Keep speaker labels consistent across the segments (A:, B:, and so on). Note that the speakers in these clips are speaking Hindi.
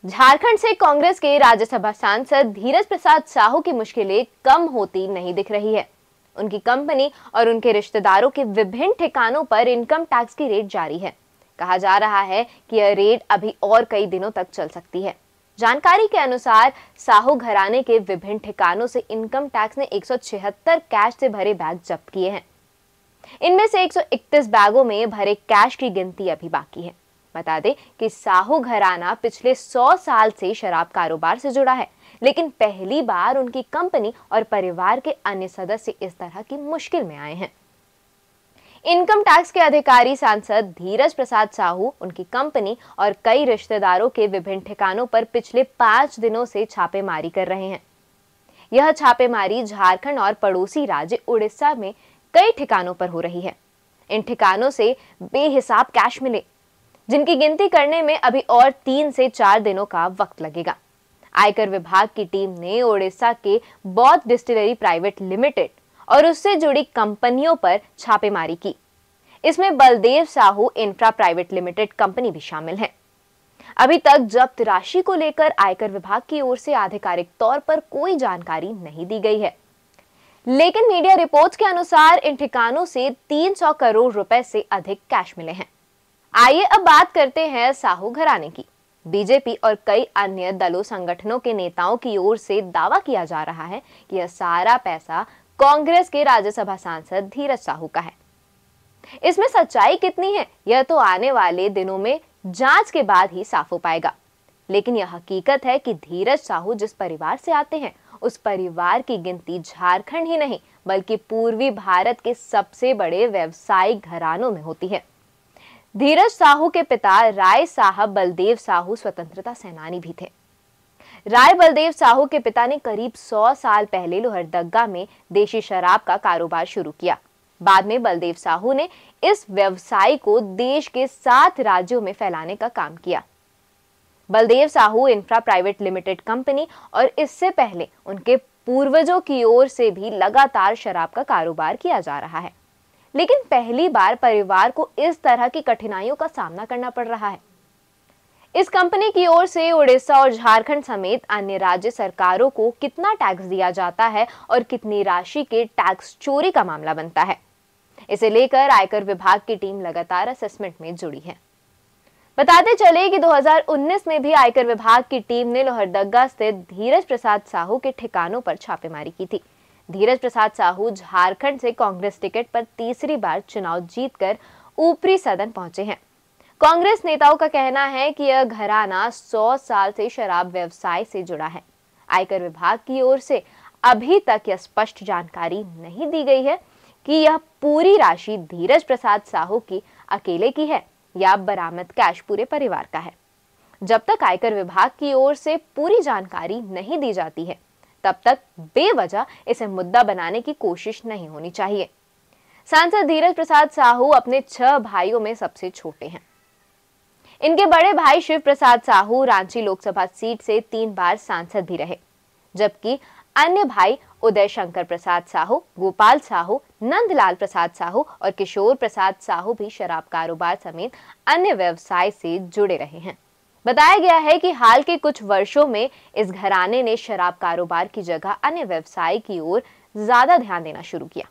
A: झारखंड से कांग्रेस के राज्यसभा सांसद धीरज प्रसाद साहू की मुश्किलें कम होती नहीं दिख रही है। उनकी कंपनी और उनके रिश्तेदारों के विभिन्न ठिकानों पर इनकम टैक्स की रेड जारी है। कहा जा रहा है कि यह रेड अभी और कई दिनों तक चल सकती है। जानकारी के अनुसार साहू घराने के विभिन्न ठिकानों से इनकम टैक्स ने 176 कैश से भरे बैग जब्त किए हैं। इनमें से 131 बैगों में भरे कैश की गिनती अभी बाकी है। बता दें कि साहू घराना पिछले 100 साल से शराब कारोबार से जुड़ा है, लेकिन पहली बार उनकी कंपनी और परिवार के अन्य सदस्य इस तरह की मुश्किल में आए हैं। इनकम टैक्स के अधिकारी सांसद धीरज प्रसाद साहू, उनकी कंपनी और कई रिश्तेदारों के विभिन्न ठिकानों पर पिछले 5 दिनों से छापेमारी कर रहे हैं। यह छापेमारी झारखंड और पड़ोसी राज्य उड़ीसा में कई ठिकानों पर हो रही है। इन ठिकानों से बेहिसाब कैश मिले, जिनकी गिनती करने में अभी और 3 से 4 दिनों का वक्त लगेगा। आयकर विभाग की टीम ने ओडिशा के बौद्ध डिस्टिलरी प्राइवेट लिमिटेड और उससे जुड़ी कंपनियों पर छापेमारी की। इसमें Baldev Sahu infra private limited company भी शामिल है। अभी तक जब्त राशि को लेकर आयकर विभाग की ओर से आधिकारिक तौर पर कोई जानकारी नहीं दी गई है, लेकिन मीडिया रिपोर्ट्स के अनुसार इन ठिकानों से 300 करोड़ रुपए से अधिक कैश मिले हैं। आइए अब बात करते हैं साहू घराने की। बीजेपी और कई अन्य दलों संगठनों के नेताओं की ओर से दावा किया जा रहा है कि यह सारा पैसा कांग्रेस के राज्यसभा सांसद धीरज साहू का है। इसमें सच्चाई कितनी है, यह तो आने वाले दिनों में जांच के बाद ही साफ हो पाएगा। लेकिन यह हकीकत है कि धीरज साहू जिस परिवार से आते हैं, उस परिवार की गिनती झारखंड ही नहीं बल्कि पूर्वी भारत के सबसे बड़े व्यवसायिक घरानों में होती है। धीरज साहू के पिता राय साहब बलदेव साहू स्वतंत्रता सेनानी भी थे। राय बलदेव साहू के पिता ने करीब 100 साल पहले लोहरदगा में देशी शराब का कारोबार शुरू किया। बाद में बलदेव साहू ने इस व्यवसाय को देश के 7 राज्यों में फैलाने का काम किया। Baldev Sahu infra private limited company और इससे पहले उनके पूर्वजों की ओर से भी लगातार शराब का कारोबार किया जा रहा है, लेकिन पहली बार परिवार को इस तरह की कठिनाइयों का सामना करना पड़ रहा है। इस कंपनी की ओर से उड़ीसा और झारखंड समेत अन्य राज्य सरकारों को कितना टैक्स दिया जाता है और कितनी राशि के टैक्स चोरी का मामला बनता है, इसे लेकर आयकर विभाग की टीम लगातार असेसमेंट में जुड़ी है। बताते चले कि 2019 में भी आयकर विभाग की टीम ने लोहरदगा स्थित धीरज प्रसाद साहू के ठिकानों पर छापेमारी की थी। धीरज प्रसाद साहू झारखंड से कांग्रेस टिकट पर तीसरी बार चुनाव जीतकर ऊपरी सदन पहुंचे हैं। कांग्रेस नेताओं का कहना है कि यह घराना 100 साल से शराब व्यवसाय से जुड़ा है। आयकर विभाग की ओर से अभी तक यह स्पष्ट जानकारी नहीं दी गई है कि यह पूरी राशि धीरज प्रसाद साहू की अकेले की है या बरामद कैश पूरे परिवार का है। जब तक आयकर विभाग की ओर से पूरी जानकारी नहीं दी जाती है, तब तक बेवजह इसे मुद्दा बनाने की कोशिश नहीं होनी चाहिए। सांसद धीरज प्रसाद साहू अपने 6 भाइयों में सबसे छोटे हैं। इनके बड़े भाई शिव प्रसाद साहू रांची लोकसभा सीट से 3 बार सांसद भी रहे, जबकि अन्य भाई उदय शंकर प्रसाद साहू, गोपाल साहू, नंदलाल प्रसाद साहू और किशोर प्रसाद साहू भी शराब कारोबार समेत अन्य व्यवसाय से जुड़े रहे हैं। बताया गया है कि हाल के कुछ वर्षों में इस घराने ने शराब कारोबार की जगह अन्य व्यवसाय की ओर ज्यादा ध्यान देना शुरू किया,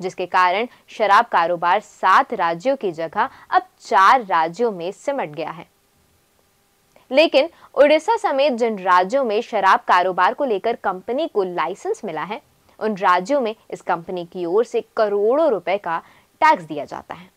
A: जिसके कारण शराब कारोबार 7 राज्यों की जगह अब 4 राज्यों में सिमट गया है। लेकिन उड़ीसा समेत जिन राज्यों में शराब कारोबार को लेकर कंपनी को लाइसेंस मिला है, उन राज्यों में इस कंपनी की ओर से करोड़ों रुपए का टैक्स दिया जाता है।